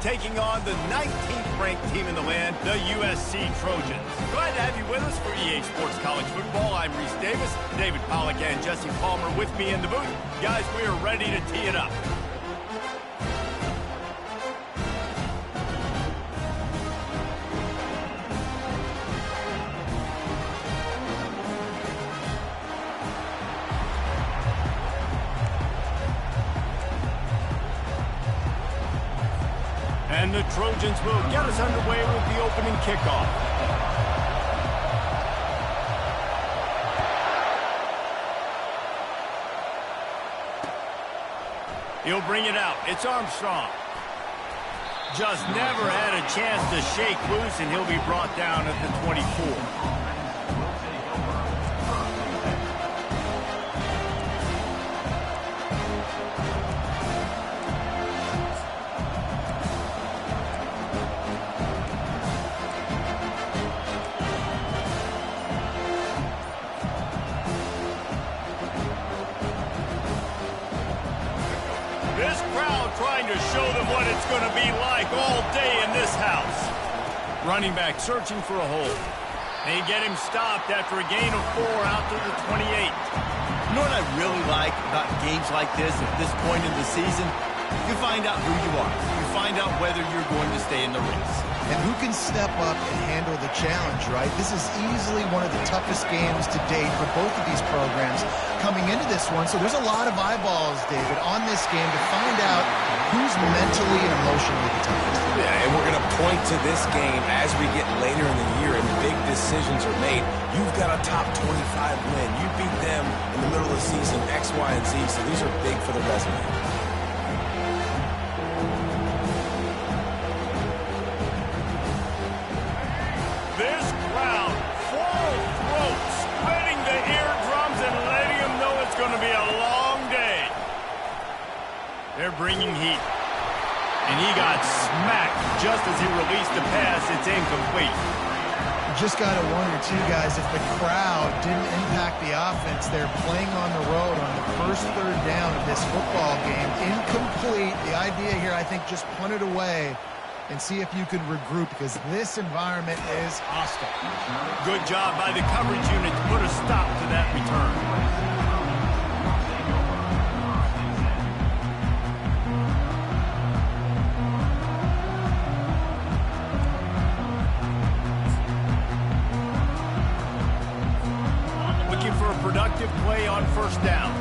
taking on the 19th ranked team in the land, the USC Trojans. Glad to have you with us for EA Sports College Football. I'm Reese Davis, David Pollack and Jesse Palmer with me in the booth. Guys, we are ready to tee it up. And the Trojans will get us underway with the opening kickoff. He'll bring it out. It's Armstrong. Just never had a chance to shake loose, and he'll be brought down at the 24. This crowd trying to show them what it's going to be like all day in this house. Running back searching for a hole. They get him stopped after a gain of 4 out to the 28. You know what I really like about games like this at this point in the season? You find out who you are. You find out whether you're going to stay in the race. And who can step up and handle the challenge, right? This is easily one of the toughest games to date for both of these programs coming into this one. So there's a lot of eyeballs, David, on this game to find out who's mentally and emotionally the toughest. Yeah, and we're going to point to this game as we get later in the year and big decisions are made. You've got a top 25 win. You beat them in the middle of the season, X, Y, and Z. So these are big for the resume. This crowd, full throat, spreading the eardrums and letting them know it's going to be a long day. They're bringing heat. And he got smacked just as he released the pass. It's incomplete. You just got to wonder, too, guys, if the crowd didn't impact the offense. They're playing on the road on the first third down of this football game. Incomplete. The idea here, I think, just punt it away and see if you can regroup, because this environment is hostile. Good job by the coverage unit to put a stop to that return. Looking for a productive play on first down.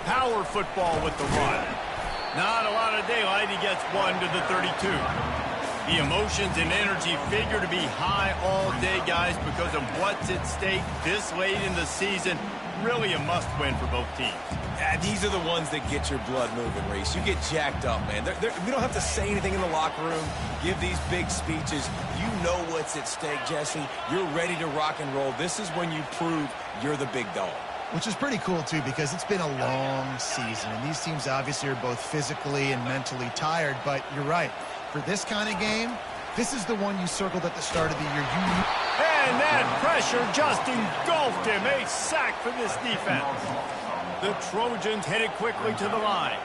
Power football with the run. Not a lot of daylight. He gets 1 to the 32. The emotions and energy figure to be high all day, guys, because of what's at stake this late in the season. Really a must-win for both teams. Yeah, these are the ones that get your blood moving, Reese. You get jacked up, man. We don't have to say anything in the locker room, give these big speeches. You know what's at stake, Jesse. You're ready to rock and roll. This is when you prove you're the big dog. Which is pretty cool, too, because it's been a long season. And these teams obviously are both physically and mentally tired. But you're right. For this kind of game, this is the one you circled at the start of the year. And that pressure just engulfed him. A sack for this defense. The Trojans headed quickly to the line.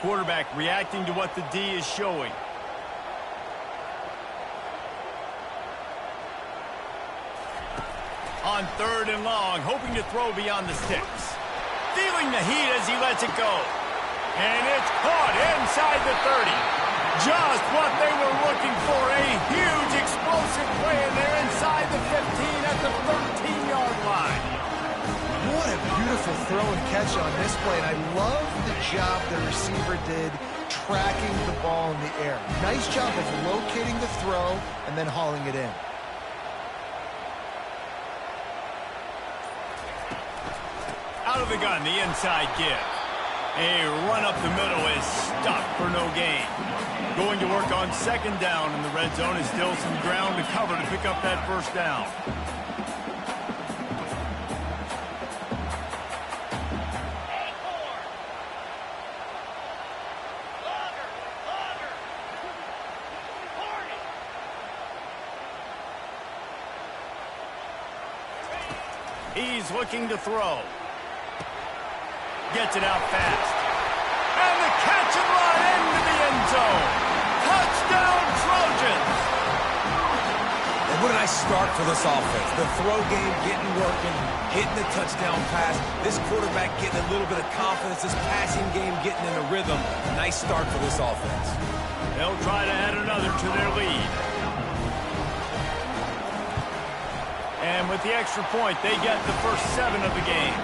Quarterback reacting to what the D is showing. On third and long, hoping to throw beyond the sticks. Feeling the heat as he lets it go. And it's caught inside the 30. Just what they were looking for. A huge explosive play, and they're inside the 15 at the 13-yard line. What a beautiful throw and catch on this play. And I love the job the receiver did tracking the ball in the air. Nice job of locating the throw and then hauling it in. Out of the gun, the inside give. A run up the middle is stopped for no gain. Going to work on second down in the red zone is still some ground to cover to pick up that first down. He's looking to throw. Gets it out fast. And the catch and run into the end zone. Touchdown, Trojans! And what a nice start for this offense. The throw game getting working, getting the touchdown pass. This quarterback getting a little bit of confidence. This passing game getting in a rhythm. Nice start for this offense. They'll try to add another to their lead. And with the extra point, they get the first 7 of the game.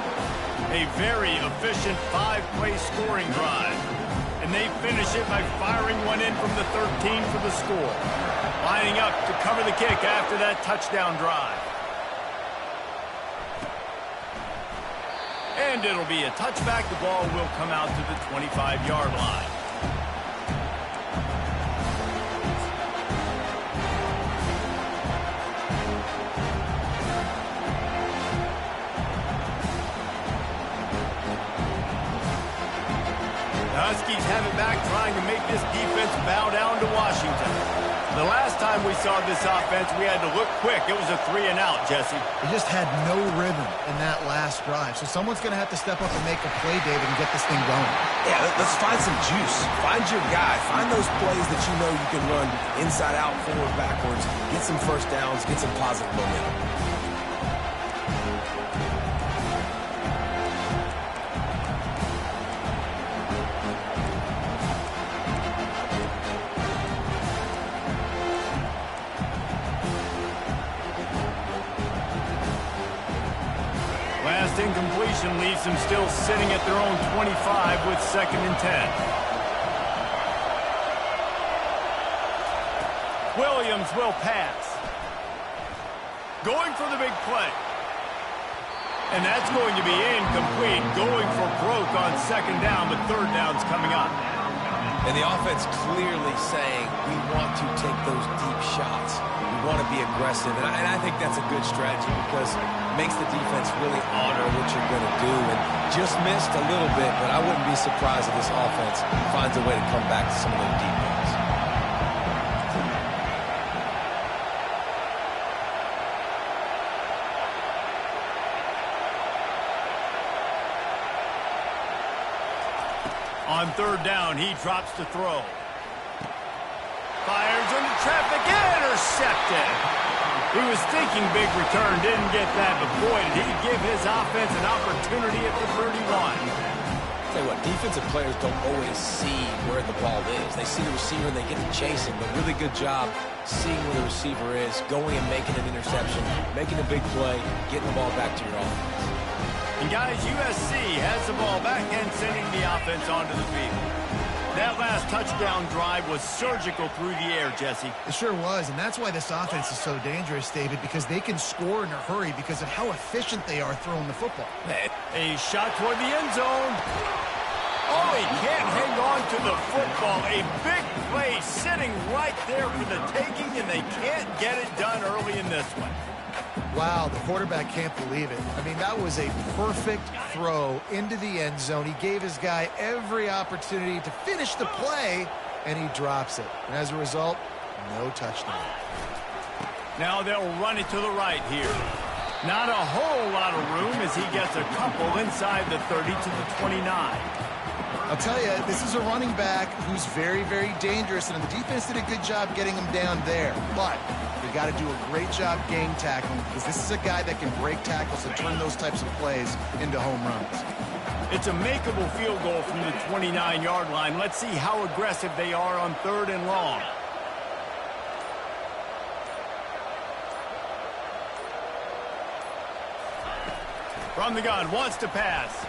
A very efficient 5-play scoring drive. And they finish it by firing one in from the 13 for the score. Lining up to cover the kick after that touchdown drive. And it'll be a touchback. The ball will come out to the 25-yard line. Huskies have it back, trying to make this defense bow down to Washington. The last time we saw this offense, we had to look quick. It was a 3-and-out, Jesse. They just had no rhythm in that last drive. So someone's going to have to step up and make a play, David, and get this thing going. Yeah, let's find some juice. Find your guy. Find those plays that you know you can run inside out, forward, backwards. Get some first downs. Get some positive momentum. Incompletion leaves them still sitting at their own 25 with 2nd and 10. Williams will pass. Going for the big play. And that's going to be incomplete. Going for broke on 2nd down, but 3rd down's coming up. And the offense clearly saying, we want to take those deep shots. We want to be aggressive. And I think that's a good strategy because it makes the defense really honor what you're going to do. And just missed a little bit, but I wouldn't be surprised if this offense finds a way to come back to some of those deep ones. On 3rd down, he drops to throw. Fires into traffic, intercepted. He was thinking big return, didn't get that, but boy, did he give his offense an opportunity at the 31. Tell you what, defensive players don't always see where the ball is. They see the receiver and they get to chase him, but really good job seeing where the receiver is, going and making an interception, making a big play, getting the ball back to your offense. And guys, USC has the ball back and sending the offense onto the field. That last touchdown drive was surgical through the air, Jesse. It sure was, and that's why this offense is so dangerous, David, because they can score in a hurry because of how efficient they are throwing the football. A shot toward the end zone. Oh, he can't hang on to the football. A big play sitting right there for the taking, and they can't get it done early in this one. Wow, the quarterback can't believe it. I mean, that was a perfect throw into the end zone. He gave his guy every opportunity to finish the play, and he drops it. And as a result, no touchdown. Now they'll run it to the right here. Not a whole lot of room as he gets a couple inside the 30 to the 29. I'll tell you, this is a running back who's very, very dangerous, and the defense did a good job getting him down there. But they got to do a great job game tackling because this is a guy that can break tackles and turn those types of plays into home runs. It's a makeable field goal from the 29-yard line. Let's see how aggressive they are on 3rd and long. From the gun, wants to pass.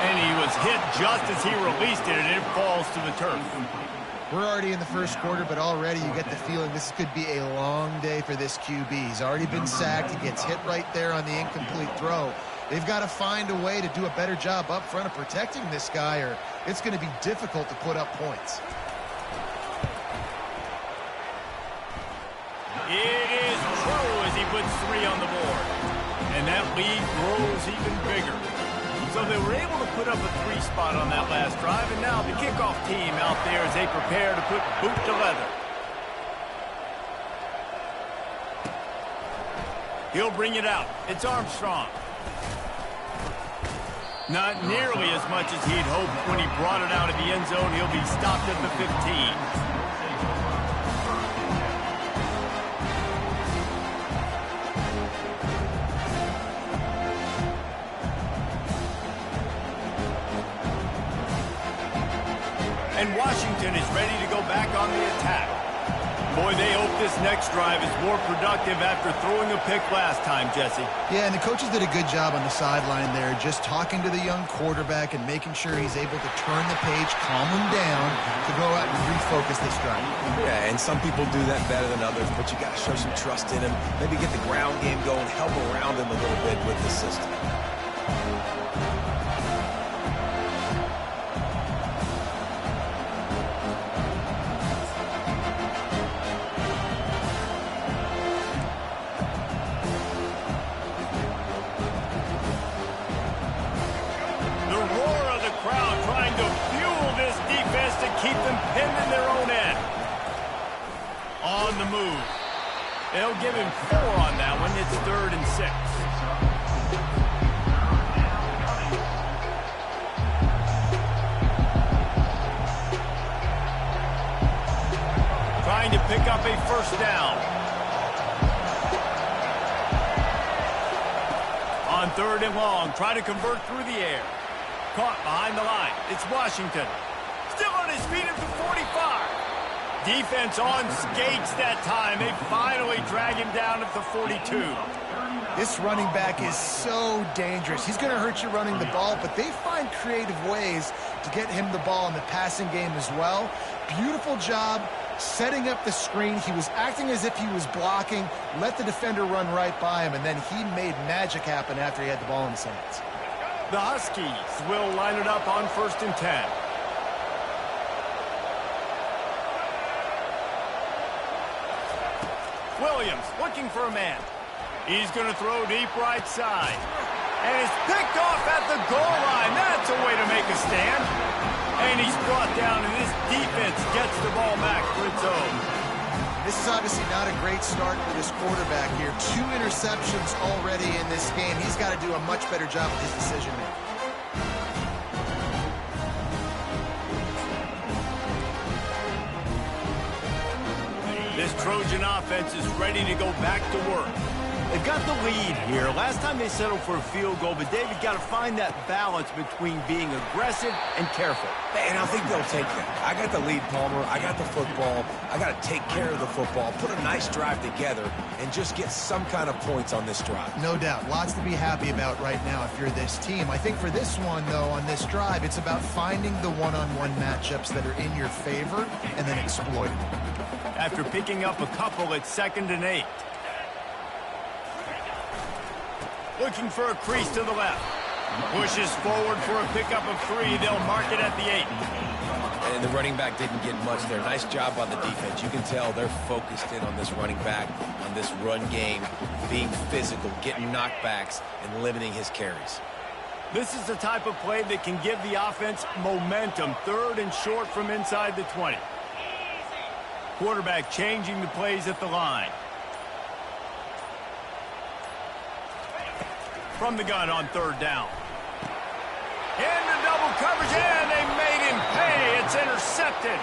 And he was hit just as he released it, and it falls to the turf. We're already in the first quarter, but already you get the feeling this could be a long day for this QB. He's already been sacked. He gets hit right there on the incomplete throw. They've got to find a way to do a better job up front of protecting this guy, or it's going to be difficult to put up points. It is true as he puts 3 on the board. And that lead grows even bigger. So they were able to put up a 3 spot on that last drive, and now the kickoff team out there as they prepare to put boot to leather. He'll bring it out. It's Armstrong. Not nearly as much as he'd hoped when he brought it out of the end zone. He'll be stopped at the 15. And Washington is ready to go back on the attack. Boy, they hope this next drive is more productive after throwing a pick last time, Jesse. Yeah, and the coaches did a good job on the sideline there, just talking to the young quarterback and making sure he's able to turn the page, calm him down, to go out and refocus this drive. Yeah, and some people do that better than others, but you got to show some trust in him, maybe get the ground game going, help around him a little bit with the system. Keep them pinned in their own end. On the move. They'll give him 4 on that one. It's 3rd and 6. Trying to pick up a first down. On 3rd and long, try to convert through the air. Caught behind the line. It's Washington. Still on his feet at the 45. Defense on skates that time. They finally drag him down at the 42. This running back is so dangerous. He's going to hurt you running the ball, but they find creative ways to get him the ball in the passing game as well. Beautiful job setting up the screen. He was acting as if he was blocking, let the defender run right by him, and then he made magic happen after he had the ball in his hands. The Huskies will line it up on 1st and 10. Williams looking for a man. He's going to throw deep right side. And it's picked off at the goal line. That's a way to make a stand. And he's brought down, and this defense gets the ball back for its own. This is obviously not a great start for this quarterback here. 2 interceptions already in this game. He's got to do a much better job with his decision making. This Trojan offense is ready to go back to work. They've got the lead here. Last time they settled for a field goal, but David got to find that balance between being aggressive and careful. And I think they'll take that. I got the lead, Palmer. I got the football. I got to take care of the football, put a nice drive together, and just get some kind of points on this drive. No doubt. Lots to be happy about right now if you're this team. I think for this one, though, on this drive, it's about finding the one-on-one matchups that are in your favor and then exploiting them. After picking up a couple at 2nd and 8. Looking for a crease to the left. Pushes forward for a pickup of 3. They'll mark it at the 8. And the running back didn't get much there. Nice job by the defense. You can tell they're focused in on this running back, on this run game, being physical, getting knockbacks, and limiting his carries. This is the type of play that can give the offense momentum. 3rd and short from inside the 20. Quarterback changing the plays at the line. From the gun on 3rd down. Into double coverage, and they made him pay. It's intercepted.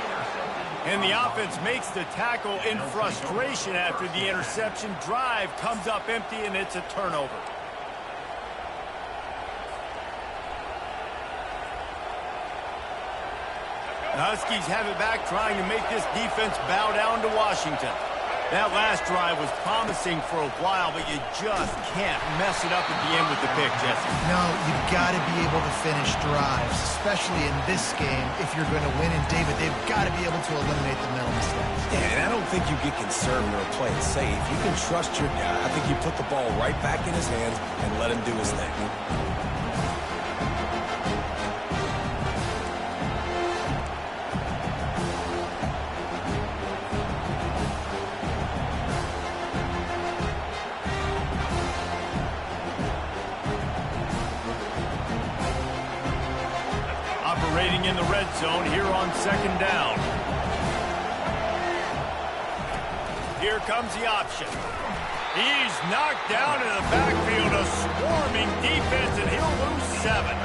And the offense makes the tackle in frustration after the interception. Drive comes up empty, and it's a turnover. The Huskies have it back, trying to make this defense bow down to Washington. That last drive was promising for a while, but you just can't mess it up at the end with the pick, Jesse. No, you've got to be able to finish drives, especially in this game if you're going to win. And David, they've got to be able to eliminate the mental mistakes. Yeah, and I don't think you get conservative or play it safe. You can trust your guy. I think you put the ball right back in his hands and let him do his thing. Operating in the red zone here on 2nd down. Here comes the option. He's knocked down in the backfield, a swarming defense, and he'll lose 7.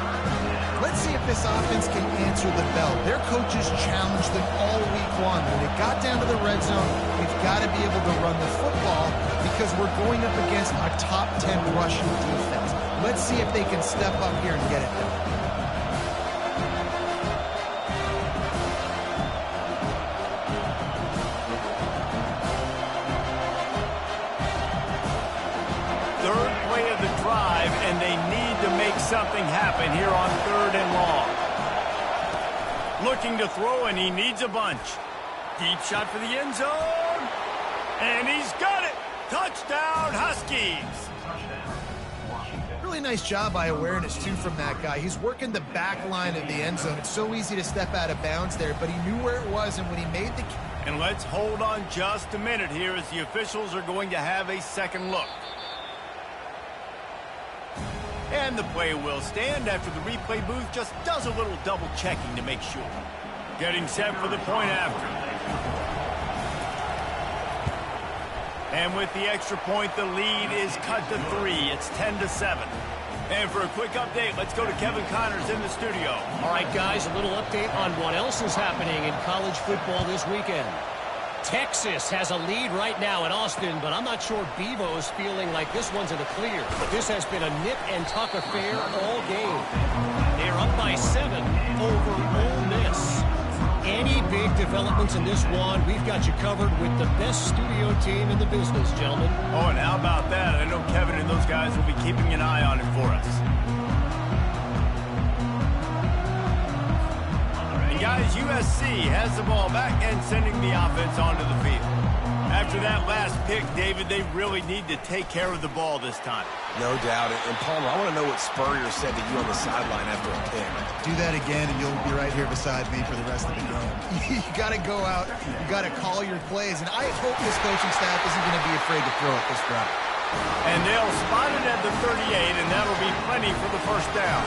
Let's see if this offense can answer the bell. Their coaches challenged them all week long. When it got down to the red zone, we've got to be able to run the football because we're going up against a top 10 rushing defense. Let's see if they can step up here and get it done. And they need to make something happen here on 3rd and long. Looking to throw, and he needs a bunch. Deep shot for the end zone. And he's got it. Touchdown, Huskies. Really nice job by awareness, too, from that guy. He's working the back line of the end zone. It's so easy to step out of bounds there, but he knew where it was, and when he made the... And let's hold on just a minute here as the officials are going to have a second look. And the play will stand after the replay booth just does a little double checking to make sure. Getting set for the point after. And with the extra point, the lead is cut to 3. It's 10-7. And for a quick update, let's go to Kevin Connors in the studio. All right, guys, a little update on what else is happening in college football this weekend. Texas has a lead right now in Austin, but I'm not sure Bevo's feeling like this one's in the clear. This has been a nip-and-tuck affair all game. They're up by 7 over Ole Miss. Any big developments in this one, we've got you covered with the best studio team in the business, gentlemen. Oh, and how about that? I know Kevin and those guys will be keeping an eye on it for us. Guys, USC has the ball back and sending the offense onto the field. After that last pick, David, they really need to take care of the ball this time. No doubt. And Palmer, I want to know what Spurrier said to you on the sideline after a pick. Do that again, and you'll be right here beside me for the rest of the game. You got to go out. You got to call your plays. And I hope this coaching staff isn't going to be afraid to throw it this route. And they'll spot it at the 38, and that'll be plenty for the first down.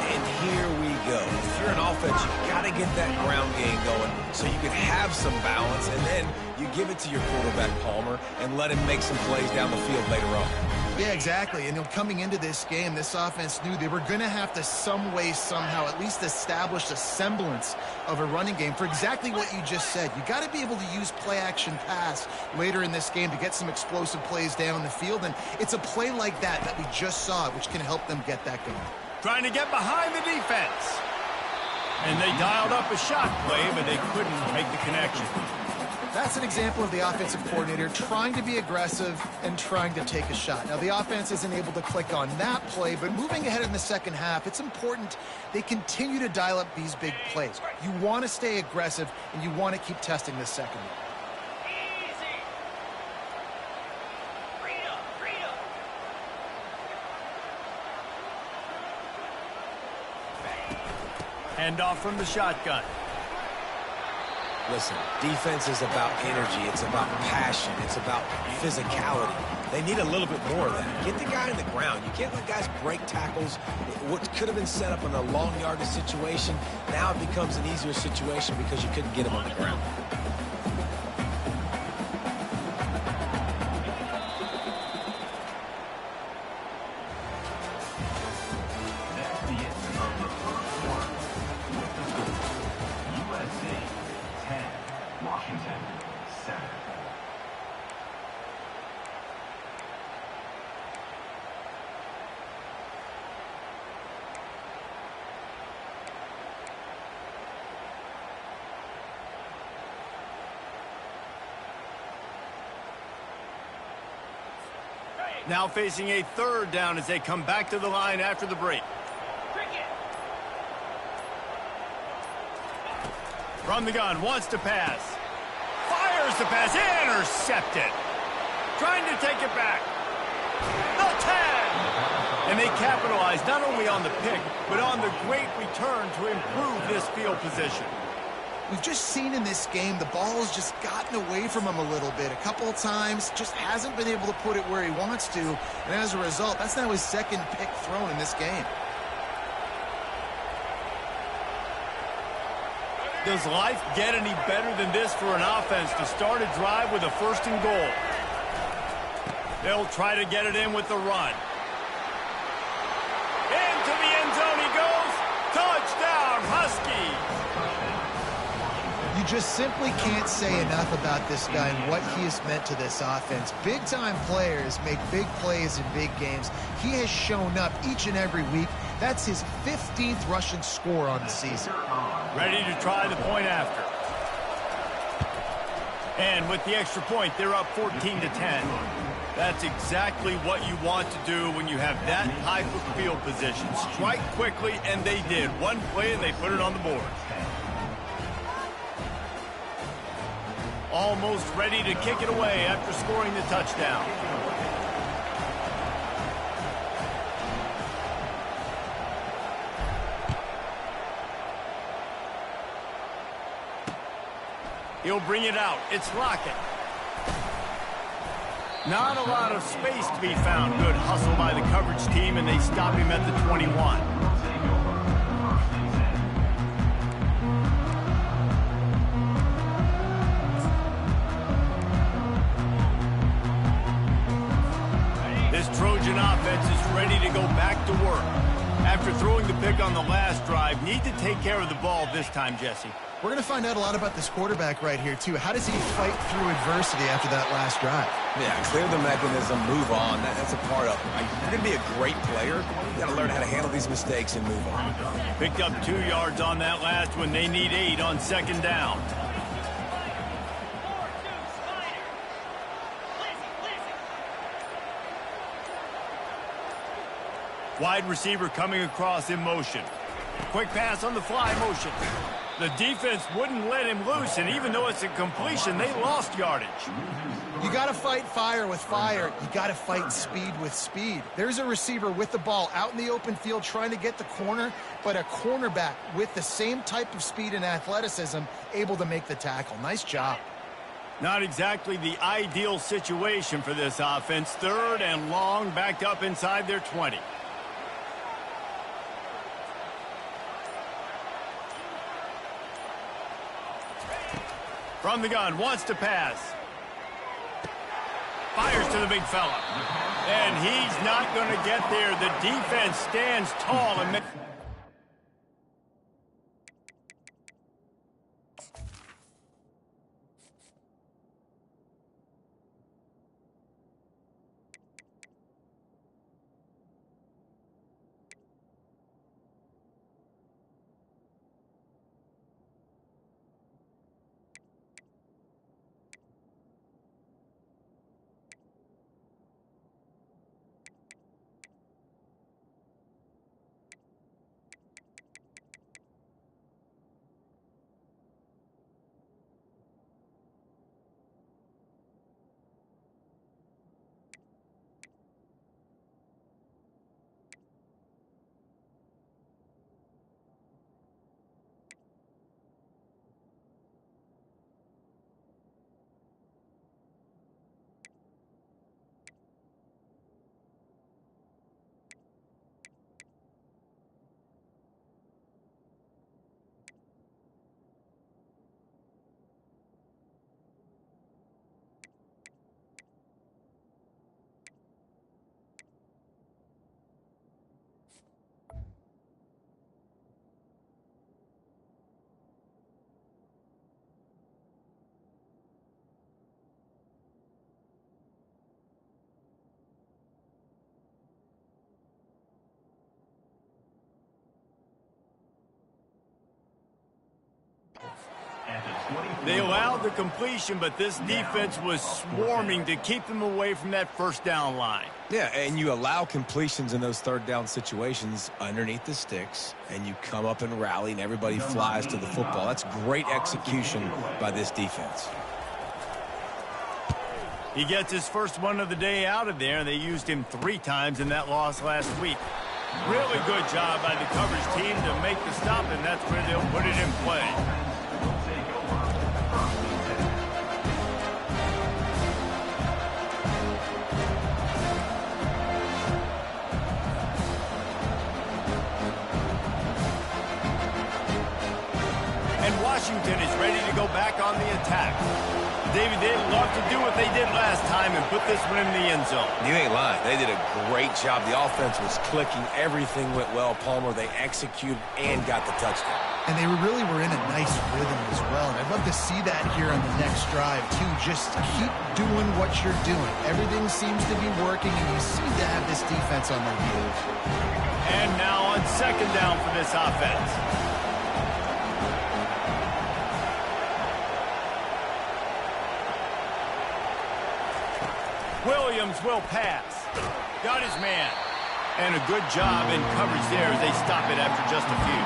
And here we go. If you're an offense, you got to get that ground game going so you can have some balance, and then you give it to your quarterback, Palmer, and let him make some plays down the field later on. Yeah, exactly. And coming into this game, this offense knew they were going to have to some way, somehow, at least establish a semblance of a running game for exactly what you just said. You got to be able to use play-action pass later in this game to get some explosive plays down the field, and it's a play like that we just saw, which can help them get that going. Trying to get behind the defense. And they dialed up a shot play, but they couldn't make the connection. That's an example of the offensive coordinator trying to be aggressive and trying to take a shot. Now, the offense isn't able to click on that play, but moving ahead in the second half, it's important they continue to dial up these big plays. You want to stay aggressive, and you want to keep testing this second one. Hand off from the shotgun. Listen, defense is about energy. It's about passion. It's about physicality. They need a little bit more of that. Get the guy on the ground. You can't let guys break tackles. What could have been set up in a long yardage situation, now it becomes an easier situation because you couldn't get him on the ground. Now facing a third down as they come back to the line after the break. From the gun, wants to pass. Fires the pass, intercepted. Trying to take it back. The 10! And they capitalize not only on the pick, but on the great return to improve this field position. We've just seen in this game the ball has just gotten away from him a little bit. A couple of times, just hasn't been able to put it where he wants to. And as a result, that's now his second pick thrown in this game. Does life get any better than this for an offense to start a drive with a 1st and goal? They'll try to get it in with the run. Into the end zone he goes. Touchdown, Huskies. You just simply can't say enough about this guy and what he has meant to this offense. Big-time players make big plays in big games. He has shown up each and every week. That's his 15th rushing score on the season. Ready to try the point after. And with the extra point, they're up 14-10. That's exactly what you want to do when you have that type of field position. Strike quickly, and they did. One play, and they put it on the board. Almost ready to kick it away after scoring the touchdown. He'll bring it out. It's Lockett. Not a lot of space to be found. Good hustle by the coverage team, and they stop him at the 21. This Trojan offense is ready to go back to work. After throwing the pick on the last drive, need to take care of the ball this time, Jesse. We're going to find out a lot about this quarterback right here, too. How does he fight through adversity after that last drive? Yeah, clear the mechanism, move on. That's a part of it. Right? You're going to be a great player. You got to learn how to handle these mistakes and move on. Picked up 2 yards on that last one. They need 8 on second down. Wide receiver coming across in motion. Quick pass on the fly motion. The defense wouldn't let him loose, and even though it's a completion, they lost yardage. You got to fight fire with fire. You got to fight speed with speed. There's a receiver with the ball out in the open field trying to get the corner, but a cornerback with the same type of speed and athleticism able to make the tackle. Nice job. Not exactly the ideal situation for this offense. 3rd and long, backed up inside their 20. From the gun, wants to pass. Fires to the big fella. And he's not going to get there. The defense stands tall and they allowed the completion, but this defense was swarming to keep them away from that first down line. Yeah, and you allow completions in those 3rd down situations underneath the sticks, and you come up and rally, and everybody flies to the football. That's great execution by this defense. He gets his first one of the day out of there, and they used him 3 times in that loss last week. Really good job by the coverage team to make the stop, and that's where they'll put it in play. And Washington is ready to go back on the attack. David, they'd love to do what they did last time and put this one in the end zone. You ain't lying. They did a great job. The offense was clicking. Everything went well, Palmer. They executed and got the touchdown. And they really were in a nice rhythm as well. And I'd love to see that here on the next drive, too. Just keep doing what you're doing. Everything seems to be working, and you seem to have this defense on their heels. And now on second down for this offense. Williams will pass. Got his man. And a good job in coverage there as they stop it after just a few.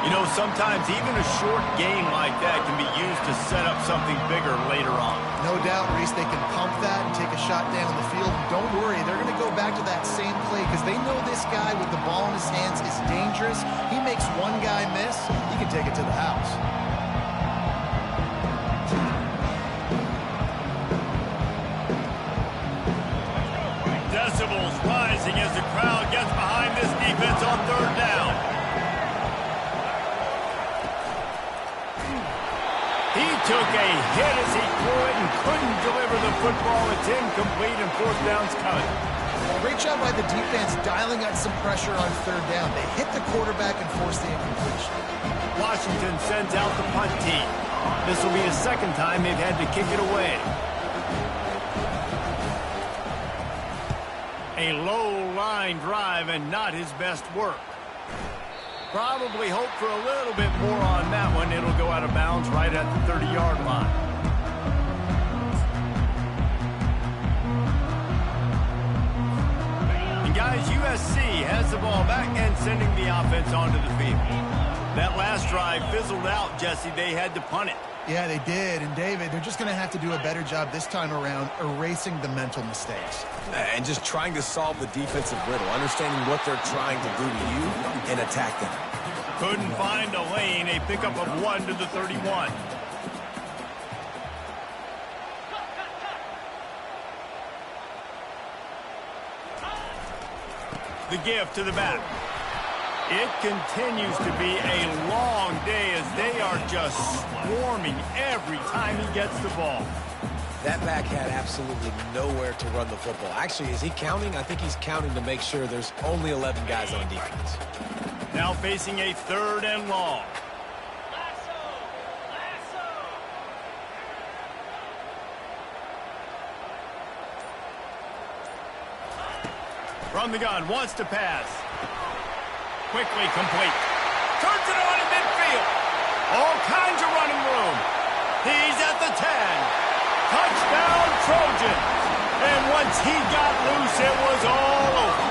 You know, sometimes even a short game like that can be used to set up something bigger later on. No doubt, Reese, they can pump that and take a shot down the field. And don't worry, they're going to go back to that same play because they know this guy with the ball in his hands is dangerous. He makes one guy miss, he can take it to the house. Decibels rising as the crowd gets behind this defense on third down. He took a hit as he threw it and couldn't deliver the football. It's incomplete and fourth down's coming. Great job by the defense dialing out some pressure on third down. They hit the quarterback and forced the incompletion. Washington sends out the punt team. This will be the second time they've had to kick it away. A low-line drive and not his best work. Probably hope for a little bit more on that one. It'll go out of bounds right at the 30-yard line. And guys, USC has the ball back and sending the offense onto the field. That last drive fizzled out, Jesse. They had to punt it. Yeah, they did. And, David, they're just going to have to do a better job this time around erasing the mental mistakes. And just trying to solve the defensive riddle, understanding what they're trying to do to you and attack them. Couldn't find a lane. A pickup of 1 to the 31. The give to the back. It continues to be a long day as they are just swarming every time he gets the ball. That back had absolutely nowhere to run the football. Actually, is he counting? I think he's counting to make sure there's only 11 guys on defense. Now facing a third and long. From the gun, wants to pass. Quickly complete. Turns it on in midfield. All kinds of running room. He's at the 10. Touchdown, Trojans. And once he got loose, it was all over.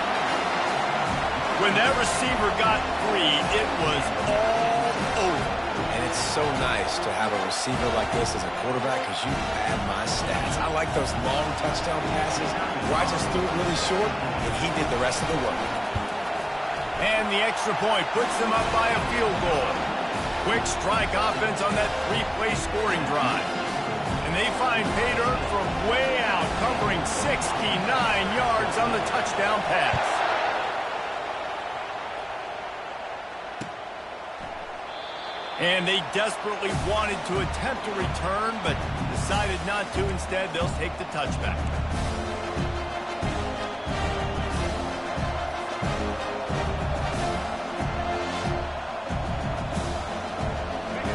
When that receiver got free, it was all over. And it's so nice to have a receiver like this as a quarterback because you have my stats. I like those long touchdown passes where I just threw it really short and he did the rest of the work. And the extra point puts them up by a field goal. Quick strike offense on that three-play scoring drive. And they find pay dirt from way out, covering 69 yards on the touchdown pass. And they desperately wanted to attempt a return, but decided not to. Instead, they'll take the touchback.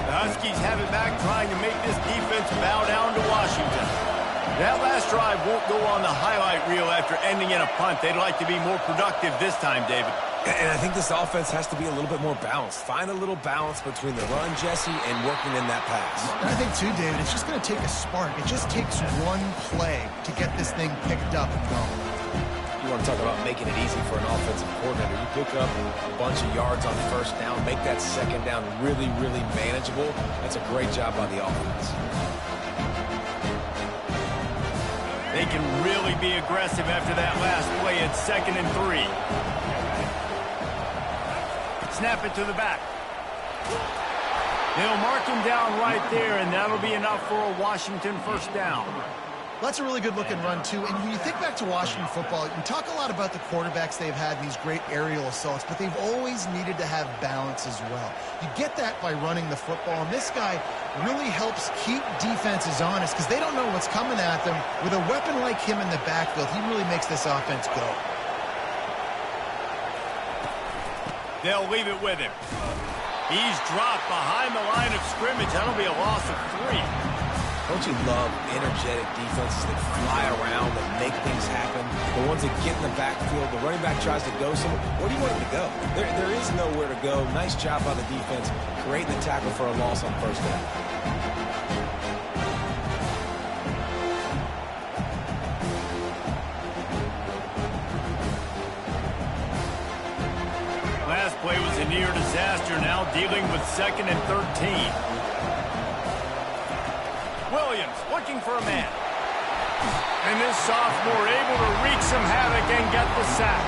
Huskies have it back, trying to make this defense bow down to Washington. That last drive won't go on the highlight reel after ending in a punt. They'd like to be more productive this time, David. And I think this offense has to be a little bit more balanced. Find a little balance between the run, Jesse, and working in that pass. And I think, too, David, it's just going to take a spark. It just takes one play to get this thing picked up and going. You want to talk about making it easy for an offensive coordinator. You pick up a bunch of yards on first down, make that second down really, really manageable. That's a great job by the offense. They can really be aggressive after that last play at 2nd and 3. Snap it to the back. They'll mark him down right there, and that'll be enough for a Washington first down. Well, that's a really good-looking run, too. And when you think back to Washington football, you talk a lot about the quarterbacks they've had in these great aerial assaults, but they've always needed to have balance as well. You get that by running the football, and this guy really helps keep defenses honest because they don't know what's coming at them. With a weapon like him in the backfield, he really makes this offense go. They'll leave it with him. He's dropped behind the line of scrimmage. That'll be a loss of 3. Don't you love energetic defenses that fly around, that make things happen? The ones that get in the backfield, the running back tries to go somewhere. Where do you want him to go? There is nowhere to go. Nice job by the defense, creating the tackle for a loss on first down. Last play was a near disaster, now dealing with 2nd and 13. Williams looking for a man. And this sophomore able to wreak some havoc and get the sack.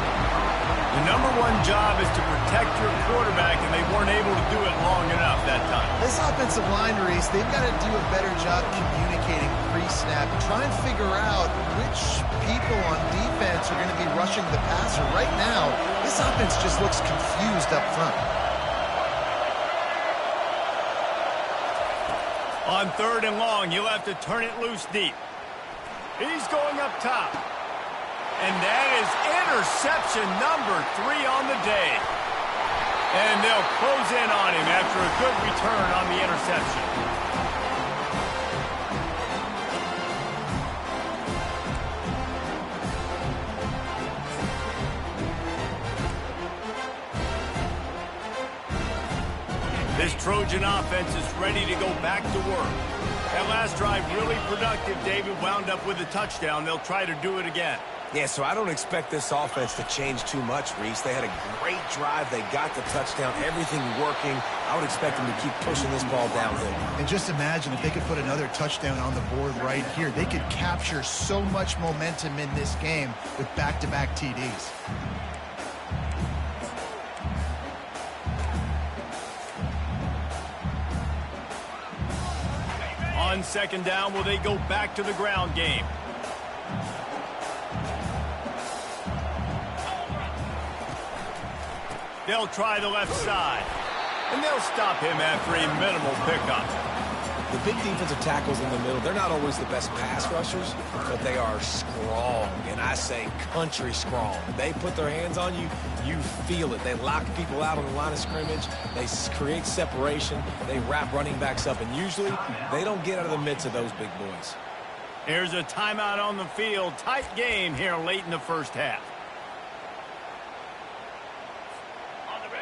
The #1 job is to protect your quarterback, and they weren't able to do it long enough that time. This offensive line, Reese, they've got to do a better job communicating pre-snap. Try and figure out which people on defense are going to be rushing the passer. Right now, this offense just looks confused up front. On 3rd and long, you'll have to turn it loose deep. He's going up top. And that is interception number 3 on the day. And they'll close in on him after a good return on the interception. This Trojan offense is ready to go back to work. That last drive really productive. David wound up with a touchdown. They'll try to do it again. Yeah, so I don't expect this offense to change too much, Reese. They had a great drive. They got the touchdown. Everything working. I would expect them to keep pushing this ball downhill. And just imagine if they could put another touchdown on the board right here. They could capture so much momentum in this game with back-to-back TDs. On 2nd down, will they go back to the ground game? They'll try the left side. And they'll stop him after a minimal pickup. The big defensive tackles in the middle, they're not always the best pass rushers, but they are strong, and I say country strong. They put their hands on you, you feel it. They lock people out on the line of scrimmage. They create separation. They wrap running backs up, and usually they don't get out of the midst of those big boys. Here's a timeout on the field. Tight game here late in the first half.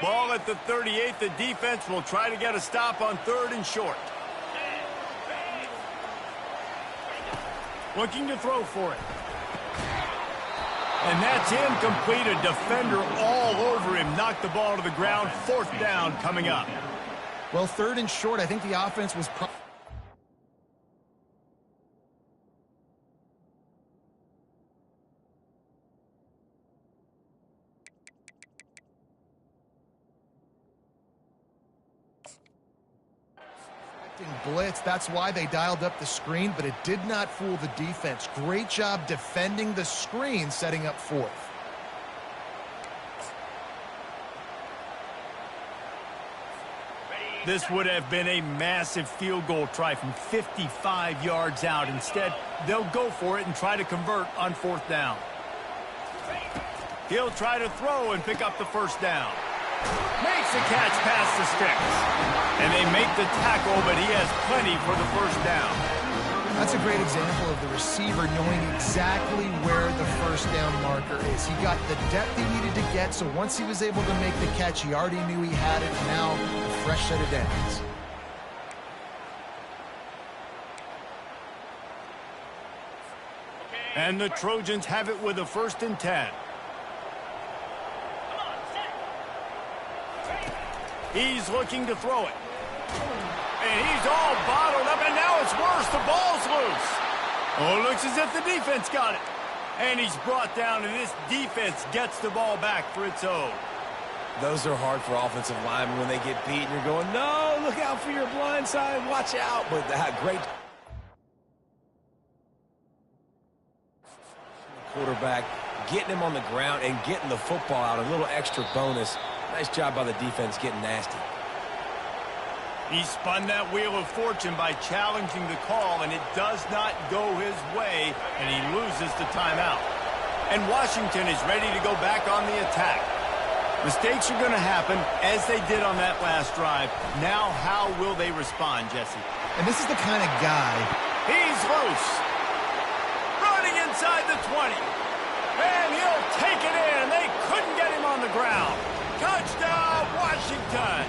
Ball at the 38. The defense will try to get a stop on 3rd and short. Looking to throw for it. And that's incomplete. A defender all over him. Knocked the ball to the ground. 4th down coming up. Well, 3rd and short, I think the offense was... blitz. That's why they dialed up the screen, but it did not fool the defense. Great job defending the screen, setting up 4th. This would have been a massive field goal try from 55 yards out. Instead, they'll go for it and try to convert on 4th down. He'll try to throw and pick up the 1st down. Makes a catch past the sticks. And they make the tackle, but he has plenty for the 1st down. That's a great example of the receiver knowing exactly where the 1st down marker is. He got the depth he needed to get, so once he was able to make the catch, he already knew he had it. Now, a fresh set of downs. And the Trojans have it with a 1st and 10. He's looking to throw it. And he's all bottled up, and now it's worse. The ball's loose. Oh, it looks as if the defense got it. And he's brought down, and this defense gets the ball back for its own. Those are hard for offensive linemen when they get beat, and you're going, no, look out for your blind side, watch out. But that great... quarterback, getting him on the ground and getting the football out. A little extra bonus. Nice job by the defense getting nasty. He spun that wheel of fortune by challenging the call, and it does not go his way, and he loses the timeout. And Washington is ready to go back on the attack. Mistakes are going to happen, as they did on that last drive. Now, how will they respond, Jesse? And this is the kind of guy. He's loose. Running inside the 20. And he'll take it in. They couldn't get him on the ground. Touchdown, Washington.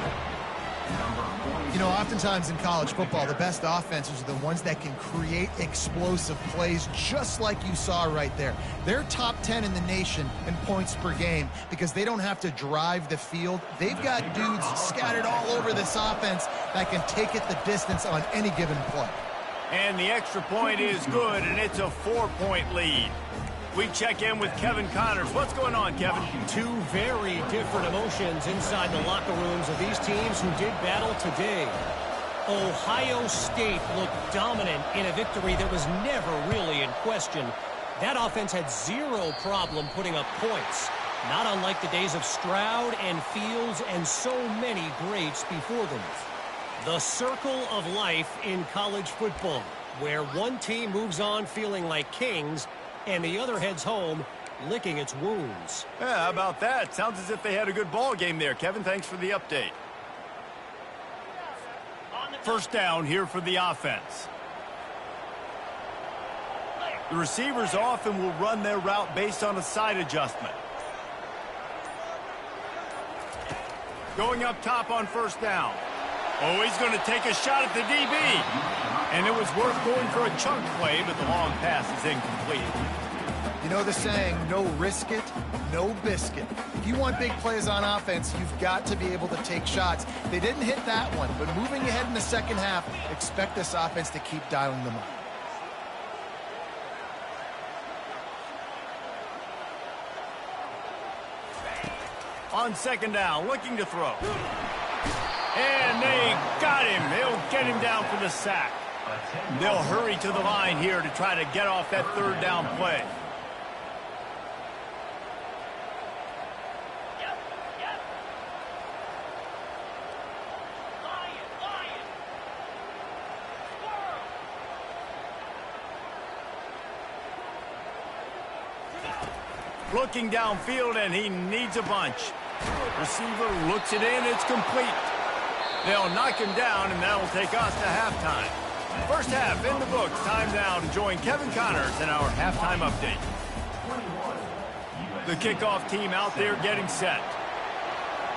You know, oftentimes in college football, the best offenses are the ones that can create explosive plays, just like you saw right there. They're top 10 in the nation in points per game because they don't have to drive the field. They've got dudes scattered all over this offense that can take it the distance on any given play. And the extra point is good, and it's a 4-point lead. We check in with Kevin Connors. What's going on, Kevin? Two very different emotions inside the locker rooms of these teams who did battle today. Ohio State looked dominant in a victory that was never really in question. That offense had zero problem putting up points, not unlike the days of Stroud and Fields and so many greats before them. The circle of life in college football, where one team moves on feeling like kings and the other heads home licking its wounds. Yeah, how about that? Sounds as if they had a good ball game there. Kevin, thanks for the update. First down here for the offense. The receivers often will run their route based on a side adjustment. Going up top on first down. Oh, he's going to take a shot at the DB. And it was worth going for a chunk play, but the long pass is incomplete. You know the saying, no risk it, no biscuit. If you want big plays on offense, you've got to be able to take shots. They didn't hit that one, but moving ahead in the second half, expect this offense to keep dialing them up. On second down, looking to throw. And they got him. They'll get him down for the sack. They'll hurry to the line here to try to get off that third down play. Looking downfield, and he needs a bunch. Receiver looks it in. It's complete. They'll knock him down, and that'll take us to halftime. First half in the books. Time now to join Kevin Connors in our halftime update. The kickoff team out there getting set.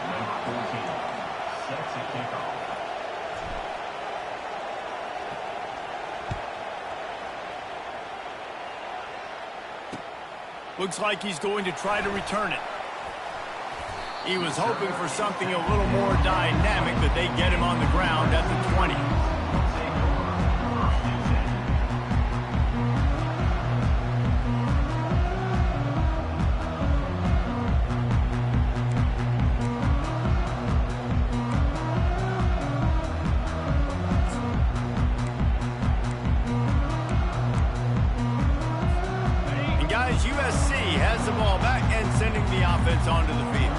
Number 14 sets a kickoff. Looks like he's going to try to return it. He was hoping for something a little more dynamic, but they get him on the ground at the 20. And guys, USC has the ball back and sending the offense onto the field.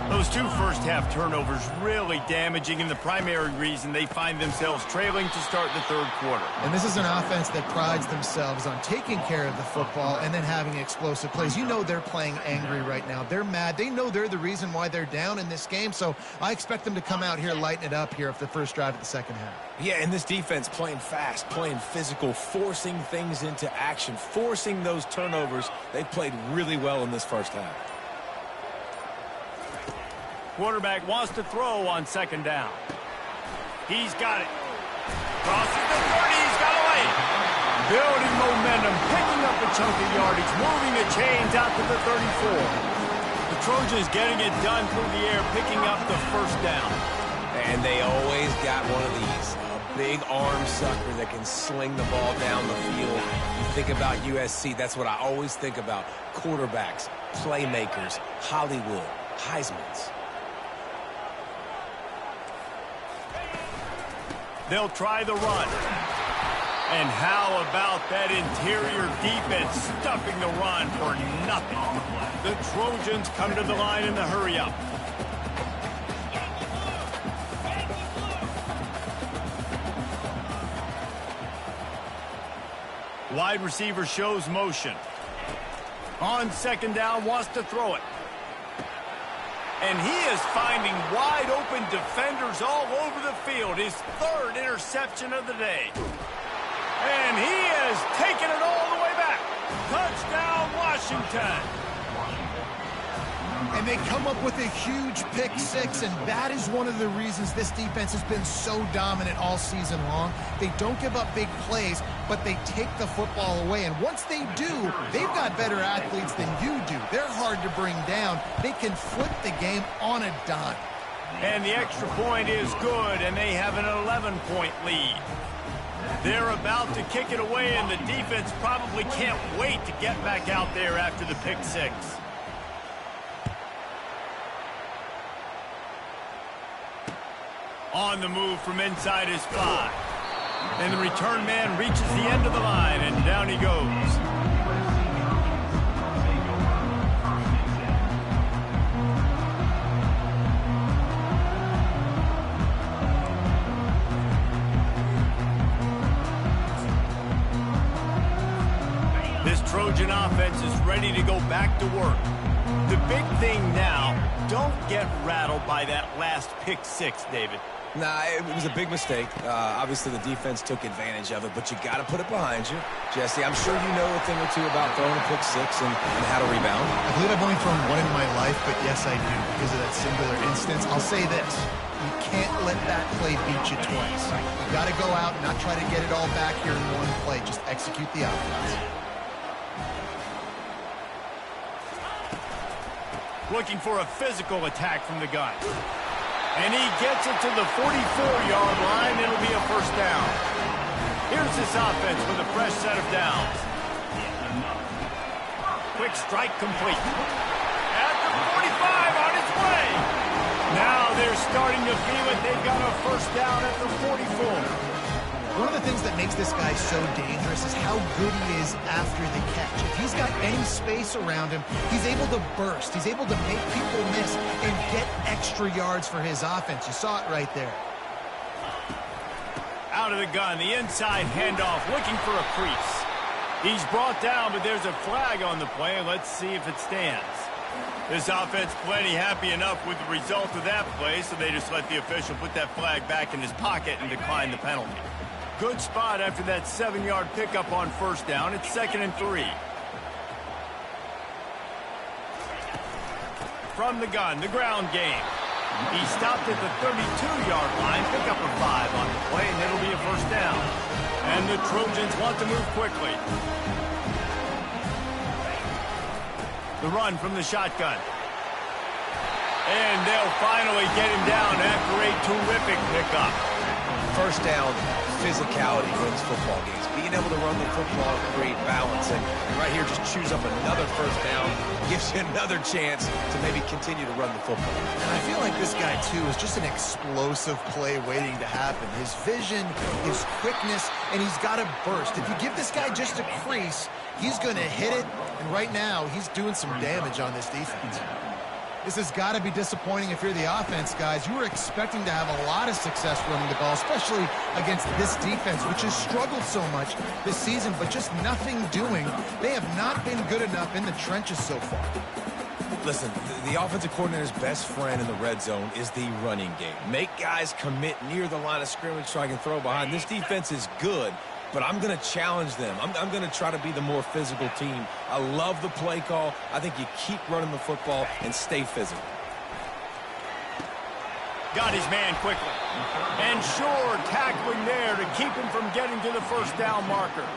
Those two first-half turnovers really damaging, and the primary reason they find themselves trailing to start the third quarter. And this is an offense that prides themselves on taking care of the football and then having explosive plays. You know they're playing angry right now. They're mad. They know they're the reason why they're down in this game, so I expect them to come out here, lighten it up here for the first drive of the second half. Yeah, and this defense playing fast, playing physical, forcing things into action, forcing those turnovers. They played really well in this first half. Quarterback wants to throw on second down. He's got it. Crosses the 30. He's got a lane. Building momentum, picking up a chunk of yardage, moving the chains out to the 34. The Trojans getting it done through the air, picking up the first down. And they always got one of these. A big arm sucker that can sling the ball down the field. You think about USC, that's what I always think about. Quarterbacks, playmakers, Hollywood, Heisman's. They'll try the run. And how about that interior defense stuffing the run for nothing? The Trojans come to the line in the hurry-up. Wide receiver shows motion. On second down, wants to throw it. And he is finding wide open defenders all over the field. His third interception of the day. And he is taking it all the way back. Touchdown, Washington. And they come up with a huge pick six, and that is one of the reasons this defense has been so dominant all season long. They don't give up big plays, but they take the football away. And once they do, they've got better athletes than you do. They're hard to bring down. They can flip the game on a dime. And the extra point is good, and they have an 11-point lead. They're about to kick it away, and the defense probably can't wait to get back out there after the pick six. On the move from inside his 5. And the return man reaches the end of the line, and down he goes. This Trojan offense is ready to go back to work. The big thing now, don't get rattled by that last pick six, David. Nah, it was a big mistake. Obviously, the defense took advantage of it, but you got to put it behind you. Jesse, I'm sure you know a thing or two about throwing a pick six and how to rebound. I believe I've only thrown one in my life, but yes, I do. Because of that singular instance, I'll say this. You can't let that play beat you twice. You got to go out and not try to get it all back here in one play. Just execute the offense. Looking for a physical attack from the gun. And he gets it to the 44-yard line. It'll be a first down. Here's this offense with a fresh set of downs. Quick strike complete. At the 45 on its way. Now they're starting to feel it. They've got a first down at the 44. One of the things that makes this guy so dangerous is how good he is after the catch. If he's got any space around him, he's able to burst. He's able to make people miss and get extra yards for his offense. You saw it right there. Out of the gun, the inside handoff, looking for a crease. He's brought down, but there's a flag on the play. Let's see if it stands. This offense plenty happy enough with the result of that play, so they just let the official put that flag back in his pocket and decline the penalty. Good spot after that 7-yard pickup on first down. It's 2nd and 3. From the gun, the ground game. He stopped at the 32-yard line, pick up a 5 on the play, and it'll be a first down. And the Trojans want to move quickly. The run from the shotgun. And they'll finally get him down after a terrific pickup. First down, physicality wins football games. Being able to run the football, create balance, and right here just choose up another first down, gives you another chance to maybe continue to run the football. And I feel like this guy, too, is just an explosive play waiting to happen. His vision, his quickness, and he's got a burst. If you give this guy just a crease, he's going to hit it, and right now he's doing some damage on this defense. This has got to be disappointing if you're the offense, guys. You were expecting to have a lot of success running the ball, especially against this defense, which has struggled so much this season, but just nothing doing. They have not been good enough in the trenches so far. Listen, the offensive coordinator's best friend in the red zone is the running game. Make guys commit near the line of scrimmage so I can throw behind. This defense is good, but I'm going to challenge them. I'm going to try to be the more physical team. I love the play call. I think you keep running the football and stay physical. Got his man quickly. And sure, tackling there to keep him from getting to the first down marker.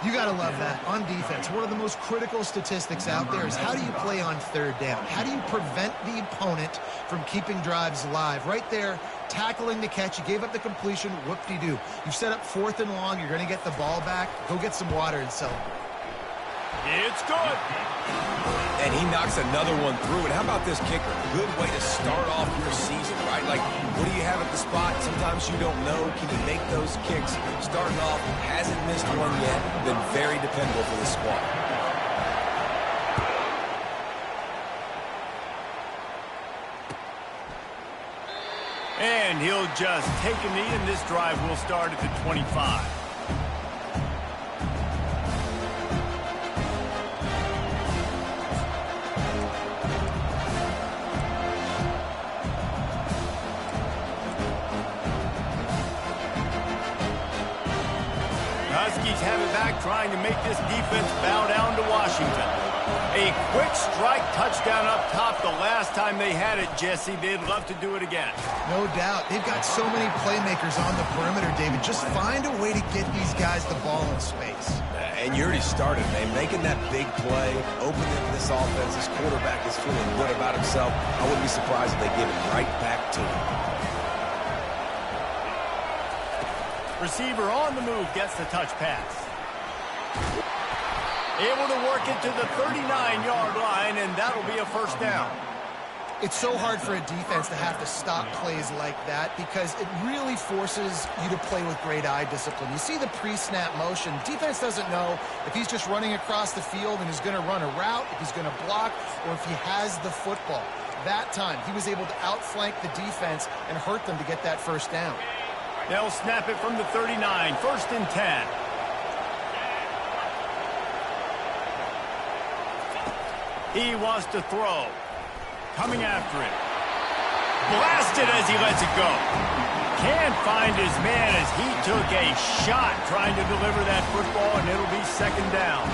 You got to love that. On defense, one of the most critical statistics out there is how do you play on third down? How do you prevent the opponent from keeping drives alive? Right there, tackling the catch. You gave up the completion. Whoop-de-doo. You've set up 4th and long. You're going to get the ball back. Go get some water and celebrate. It's good. And he knocks another one through. And how about this kicker? Good way to start off your season, right? Like, what do you have at the spot? Sometimes you don't know. Can you make those kicks? Starting off, hasn't missed one yet. Been very dependable for the squad. And he'll just take a knee, and this drive will start at the 25. Huskies have it back, trying to make this defense bow down to Washington. A quick strike touchdown up top the last time they had it, Jesse. They'd love to do it again. No doubt. They've got so many playmakers on the perimeter, David. Just find a way to get these guys the ball in space. And you already started, man. Making that big play, opening up this offense. This quarterback is feeling good about himself. I wouldn't be surprised if they give it right back to him. Receiver on the move gets the touch pass. Able to work it to the 39-yard line, and that'll be a first down. It's so hard for a defense to have to stop plays like that because it really forces you to play with great eye discipline. You see the pre-snap motion. Defense doesn't know if he's just running across the field and is going to run a route, if he's going to block, or if he has the football. That time, he was able to outflank the defense and hurt them to get that first down. They'll snap it from the 39, first and 10. He wants to throw. Coming after it. Blasted as he lets it go. Can't find his man as he took a shot trying to deliver that football, and it'll be second down.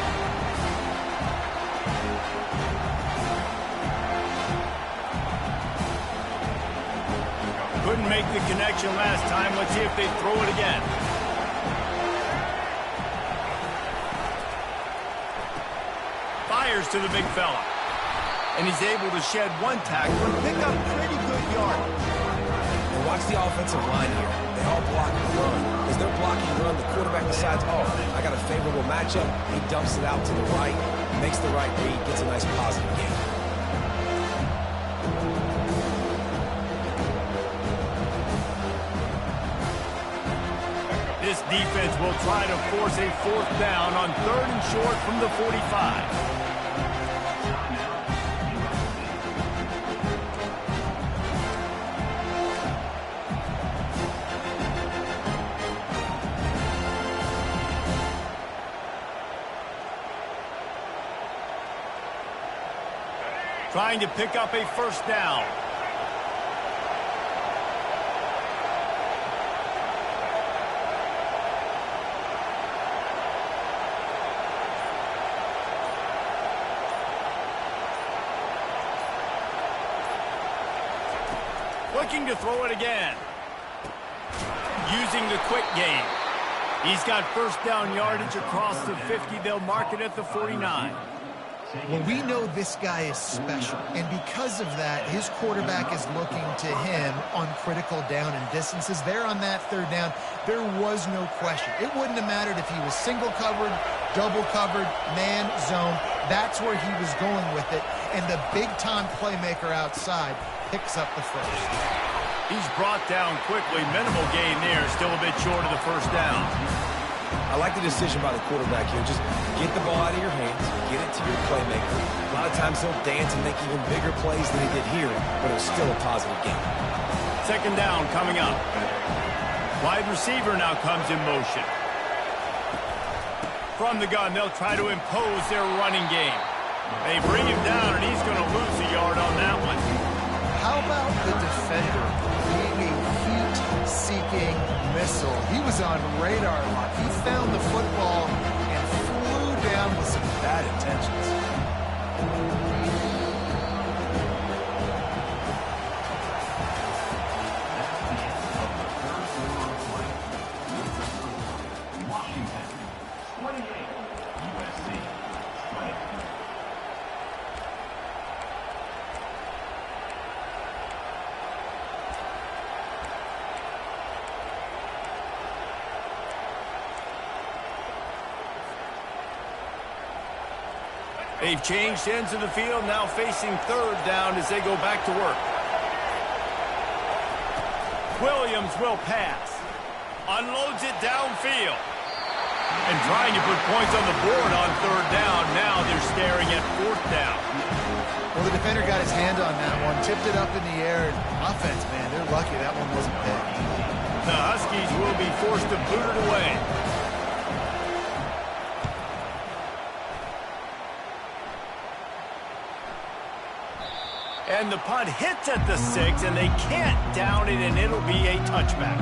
Couldn't make the connection last time. Let's see if they throw it again. Fires to the big fella. And he's able to shed one tackle and pick up pretty good yardage. And watch the offensive line here. They all block and run. As they're blocking and run, the quarterback decides, oh, I got a favorable matchup. He dumps it out to the right, makes the right read, gets a nice positive gain. This defense will try to force a fourth down on third and short from the 45. Trying to pick up a first down. Looking to throw it again. Using the quick game. He's got first down yardage across the 50. They'll mark it at the 49. Well, we know this guy is special, and because of that, his quarterback is looking to him on critical down and distances. There on that third down, there was no question. It wouldn't have mattered if he was single covered, double covered, man, zone. That's where he was going with it, and the big-time playmaker outside picks up the first. He's brought down quickly. Minimal gain there, still a bit short of the first down. I like the decision by the quarterback here. Just get the ball out of your hands, get it to your playmaker. A lot of times he'll dance and make even bigger plays than he did here, but it was still a positive game. Second down coming up. Wide receiver now comes in motion. From the gun, they'll try to impose their running game. They bring him down, and he's going to lose a yard on that one. How about the defender being a heat-seeking missile? He was on radar lock. He found the football and flew down with some bad intentions. Washington, 28, USC, 20. They've changed ends of the field, now facing third down as they go back to work. Williams will pass. Unloads it downfield. And trying to put points on the board on third down. Now they're staring at fourth down. Well, the defender got his hand on that one, tipped it up in the air. Offense, man, they're lucky that one wasn't picked. The Huskies will be forced to boot it away. And the punt hits at the 6, and they can't down it, and it'll be a touchback.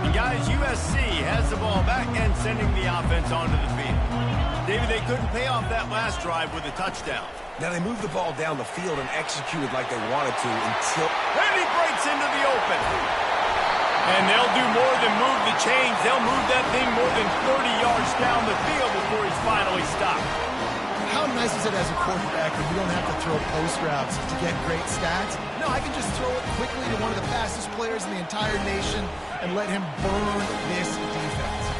And guys, USC has the ball back and sending the offense onto the field. David, they couldn't pay off that last drive with a touchdown. Now they moved the ball down the field and executed like they wanted to until... And he breaks into the open. And they'll do more than move the chains. They'll move that thing more than 30 yards down the field before he's finally stopped. How nice is it as a quarterback when you don't have to throw post routes to get great stats? No, I can just throw it quickly to one of the fastest players in the entire nation and let him burn this defense.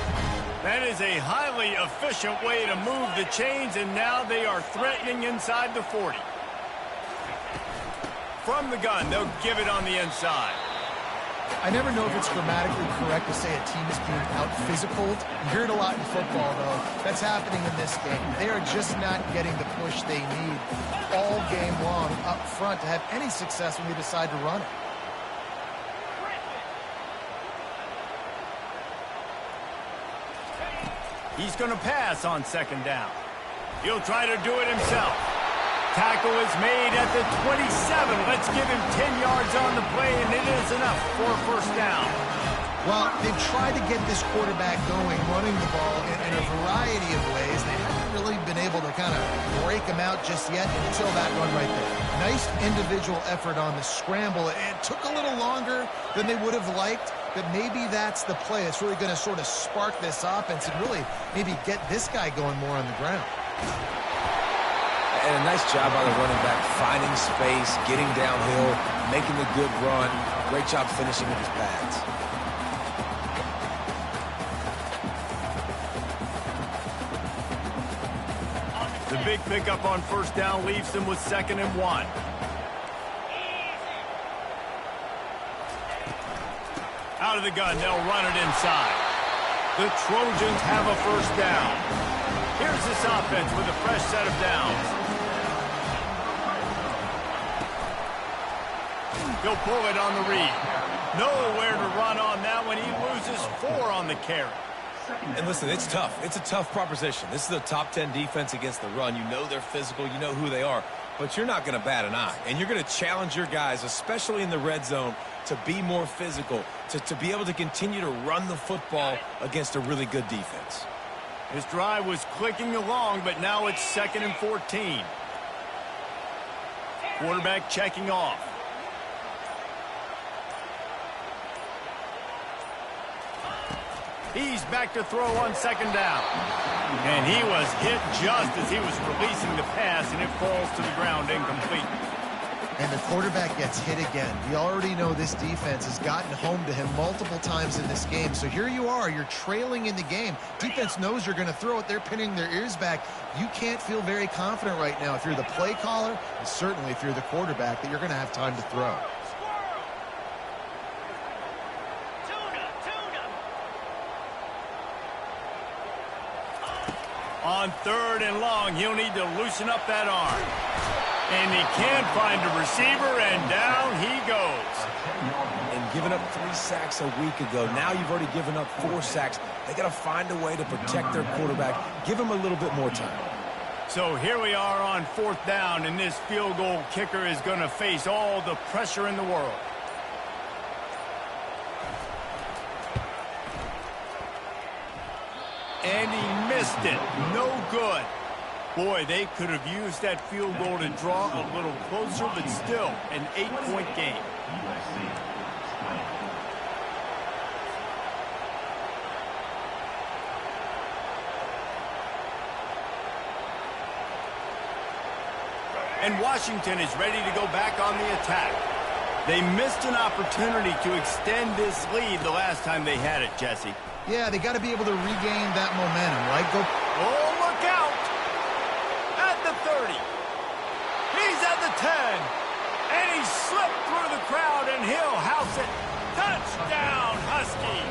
That is a highly efficient way to move the chains, and now they are threatening inside the 40. From the gun, they'll give it on the inside. I never know if it's grammatically correct to say a team is being out-physicaled. You hear it a lot in football, though. That's happening in this game. They are just not getting the push they need all game long up front to have any success when they decide to run it. He's going to pass on second down. He'll try to do it himself. Tackle is made at the 27. Let's give him 10 yards on the play, and it is enough for a first down. Well, they've tried to get this quarterback going, running the ball in a variety of ways. They haven't really been able to kind of break him out just yet until that run right there. Nice individual effort on the scramble. It took a little longer than they would have liked, but maybe that's the play. It's really going to sort of spark this offense and really maybe get this guy going more on the ground. And a nice job by the running back, finding space, getting downhill, making a good run. Great job finishing with his pads. The big pickup on first down leaves them with 2nd and 1. Out of the gun, they'll run it inside. The Trojans have a first down. Here's this offense with a fresh set of downs. He'll pull it on the read. Nowhere to run on that one. He loses 4 on the carry. And listen, it's tough. It's a tough proposition. This is a top 10 defense against the run. You know they're physical. You know who they are. But you're not going to bat an eye. And you're going to challenge your guys, especially in the red zone, to be more physical, to be able to continue to run the football against a really good defense. This drive was clicking along, but now it's 2nd and 14. Quarterback checking off. He's back to throw on second down. And he was hit just as he was releasing the pass, and it falls to the ground incomplete. And the quarterback gets hit again. We already know this defense has gotten home to him multiple times in this game. So here you are, you're trailing in the game. Defense knows you're going to throw it. They're pinning their ears back. You can't feel very confident right now if you're the play caller, and certainly if you're the quarterback, that you're going to have time to throw. On 3rd and long, he'll need to loosen up that arm. And he can't find a receiver, and down he goes. And giving up 3 sacks a week ago. Now you've already given up 4 sacks. They got to find a way to protect their quarterback. Give him a little bit more time. So here we are on 4th down, and this field goal kicker is going to face all the pressure in the world. And he missed it. No good. Boy, they could have used that field goal to draw a little closer, but still an 8-point game. And Washington is ready to go back on the attack. They missed an opportunity to extend this lead the last time they had it, Jesse. Yeah, they got to be able to regain that momentum, right? Oh, look out! At the 30. He's at the 10. And he slipped through the crowd, and he'll house it. Touchdown, Huskies!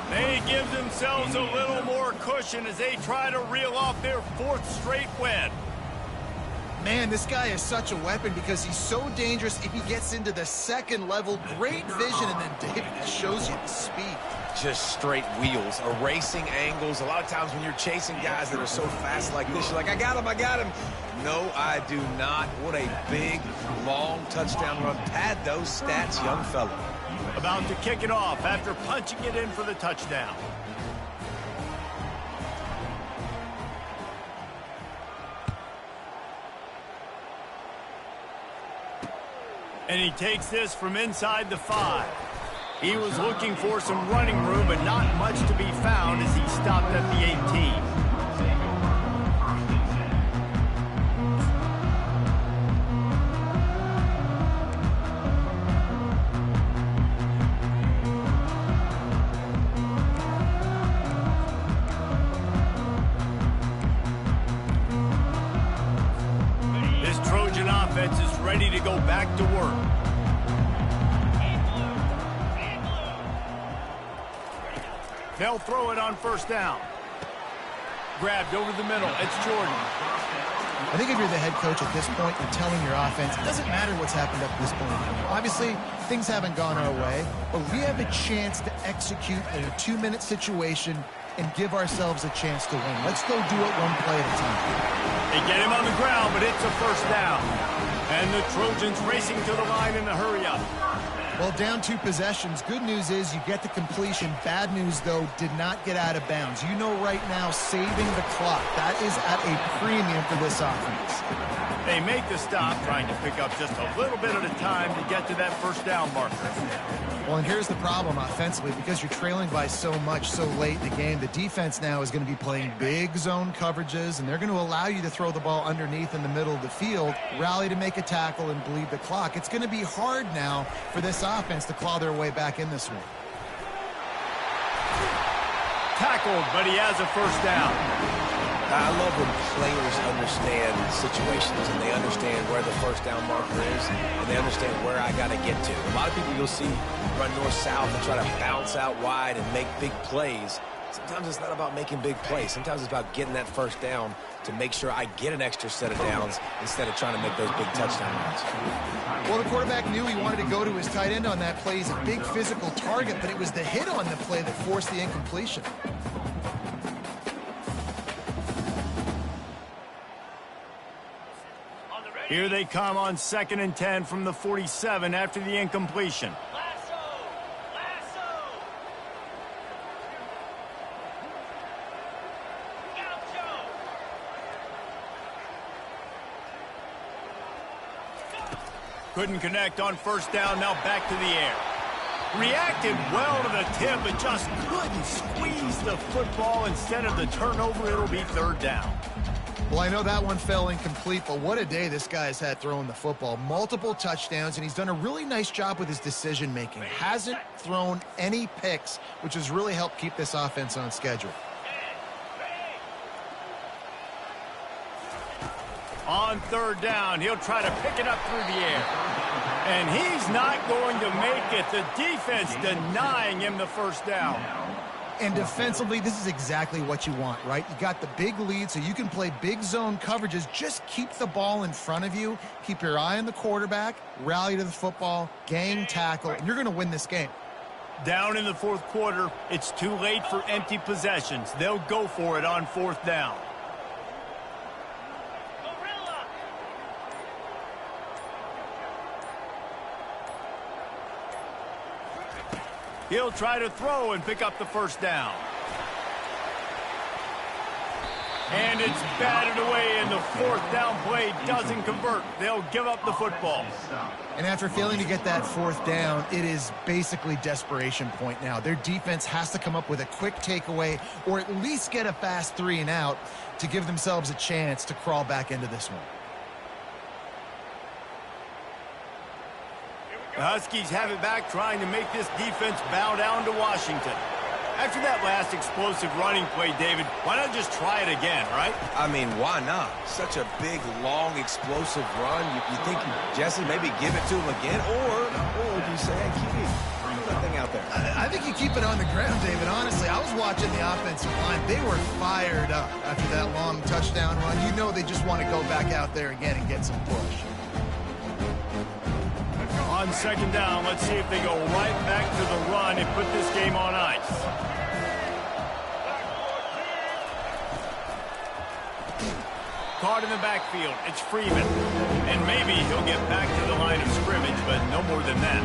They give themselves a little more cushion as they try to reel off their 4th straight win. Man, this guy is such a weapon because he's so dangerous if he gets into the second level. Great vision, and then David shows you the speed. Just straight wheels, erasing angles. A lot of times when you're chasing guys that are so fast like this, you're like, I got him, I got him. No, I do not. What a big, long touchdown run. Pad those stats, young fella. About to kick it off after punching it in for the touchdown. And he takes this from inside the 5. He was looking for some running room, but not much to be found as he stopped at the 18. This Trojan offense is ready to go back to work. They'll throw it on first down. Grabbed over the middle. It's Jordan. I think if you're the head coach at this point, you're telling your offense, it doesn't matter what's happened up to this point. Obviously, things haven't gone our way, but we have a chance to execute in a 2-minute situation and give ourselves a chance to win. Let's go do it one play at a time. They get him on the ground, but it's a first down. And the Trojans racing to the line in a hurry-up. Well, down 2 possessions. Good news is you get the completion. Bad news, though, did not get out of bounds. You know right now, saving the clock, that is at a premium for this offense. They make the stop, trying to pick up just a little bit at a time to get to that first down marker. Well, and here's the problem offensively. Because you're trailing by so much so late in the game, the defense now is going to be playing big zone coverages, and they're going to allow you to throw the ball underneath in the middle of the field, rally to make a tackle, and bleed the clock. It's going to be hard now for this offense to claw their way back in this one. Tackled, but he has a first down. I love when players understand situations and they understand where the first down marker is and they understand where I got to get to. A lot of people you'll see run north-south and try to bounce out wide and make big plays. Sometimes it's not about making big plays. Sometimes it's about getting that first down to make sure I get an extra set of downs instead of trying to make those big touchdown runs. Well, the quarterback knew he wanted to go to his tight end on that play. He's a big physical target, but it was the hit on the play that forced the incompletion. Here they come on 2nd and 10 from the 47 after the incompletion. Couldn't connect on first down, now back to the air. Reacted well to the tip, but just couldn't squeeze the football. Instead of the turnover, it'll be 3rd down. Well, I know that one fell incomplete, but what a day this guy's had throwing the football. Multiple touchdowns, and he's done a really nice job with his decision-making. Hasn't thrown any picks, which has really helped keep this offense on schedule. On 3rd down, he'll try to pick it up through the air. And he's not going to make it. The defense denying him the first down. And defensively, this is exactly what you want, right? You got the big lead, so you can play big zone coverages. Just keep the ball in front of you. Keep your eye on the quarterback. Rally to the football. Gang tackle. And you're going to win this game. Down in the 4th quarter, it's too late for empty possessions. They'll go for it on 4th down. He'll try to throw and pick up the first down. And it's batted away, and the 4th down play doesn't convert. They'll give up the football. And after failing to get that 4th down, it is basically desperation point now. Their defense has to come up with a quick takeaway or at least get a fast 3 and out to give themselves a chance to crawl back into this one. The Huskies have it back, trying to make this defense bow down to Washington. After that last explosive running play, David, why not just try it again, right? I mean, why not? Such a big, long, explosive run. You think, Jesse, maybe give it to him again? Or do you say, hey, keep that thing out there? I think you keep it on the ground, David. Honestly, I was watching the offensive line. They were fired up after that long touchdown run. You know they just want to go back out there again and get some push. On second down, let's see if they go right back to the run and put this game on ice. Caught in the backfield. It's Freeman. And maybe he'll get back to the line of scrimmage, but no more than that.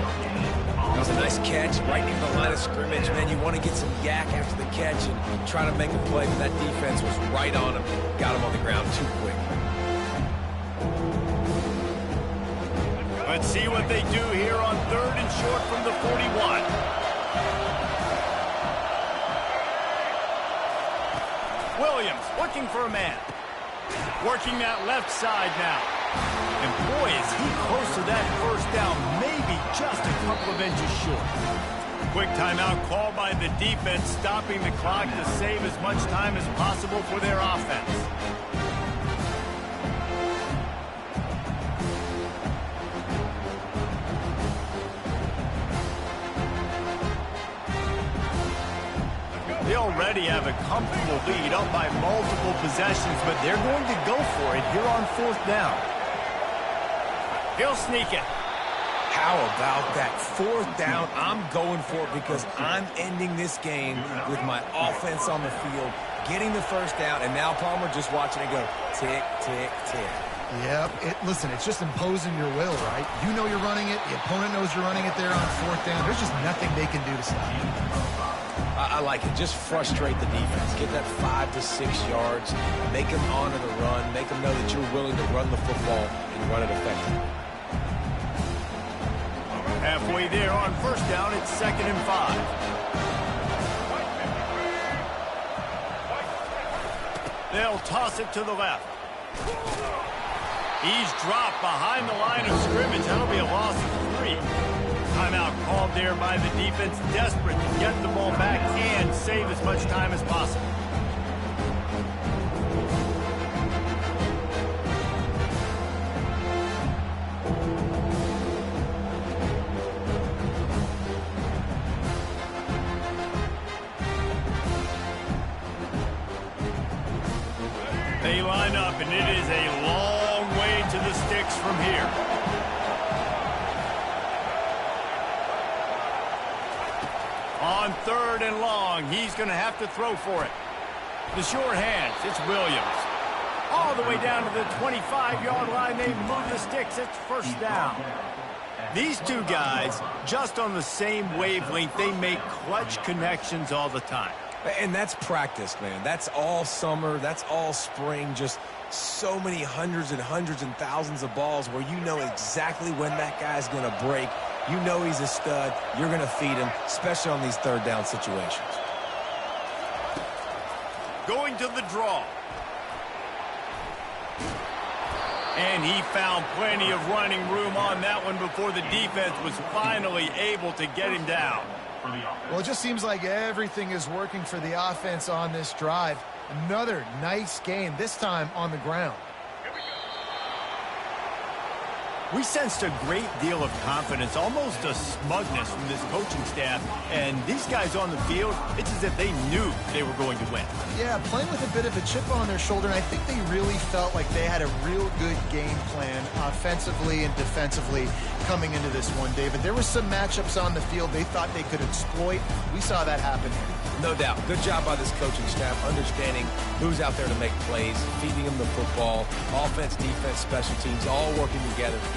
That was a nice catch right in the line of scrimmage, man. You want to get some yak after the catch and try to make a play, but that defense was right on him. Got him on the ground too quick. Let's see what they do here on third and short from the 41. Williams looking for a man. Working that left side now. And boy, is he close to that first down, maybe just a couple of inches short. Quick timeout called by the defense, stopping the clock to save as much time as possible for their offense. They already have a comfortable lead, up by multiple possessions, but they're going to go for it here on fourth down. He'll sneak it. How about that? Fourth down, I'm going for it because I'm ending this game with my offense on the field, getting the first down, and now Palmer just watching it go tick, tick, tick. Yep. Listen, it's just imposing your will, right? You know you're running it. The opponent knows you're running it there on fourth down. There's just nothing they can do to stop you. I like it. Just frustrate the defense. Get that 5 to 6 yards. Make them honor the run. Make them know that you're willing to run the football and run it effectively. Halfway there on first down, it's 2nd and 5. They'll toss it to the left. He's dropped behind the line of scrimmage. That'll be a loss of 3. Timeout called there by the defense, desperate to get the ball back and save as much time as possible. They line up, and it is a long way to the sticks from here. On third and long, he's going to have to throw for it. The short hands, it's Williams. All the way down to the 25-yard line, they move the sticks. It's first down. These two guys, just on the same wavelength, they make clutch connections all the time. And that's practice, man. That's all summer. That's all spring. Just so many hundreds and thousands of balls where you know exactly when that guy's going to break. You know he's a stud. You're going to feed him, especially on these third down situations. Going to the draw. And he found plenty of running room on that one before the defense was finally able to get him down. Well, it just seems like everything is working for the offense on this drive. Another nice game, this time on the ground. We sensed a great deal of confidence, almost a smugness from this coaching staff. And these guys on the field, it's as if they knew they were going to win. Yeah, playing with a bit of a chip on their shoulder, and I think they really felt like they had a real good game plan offensively and defensively coming into this one, David. There were some matchups on the field they thought they could exploit. We saw that happen here. No doubt. Good job by this coaching staff, understanding who's out there to make plays, feeding them the football, offense, defense, special teams, all working together.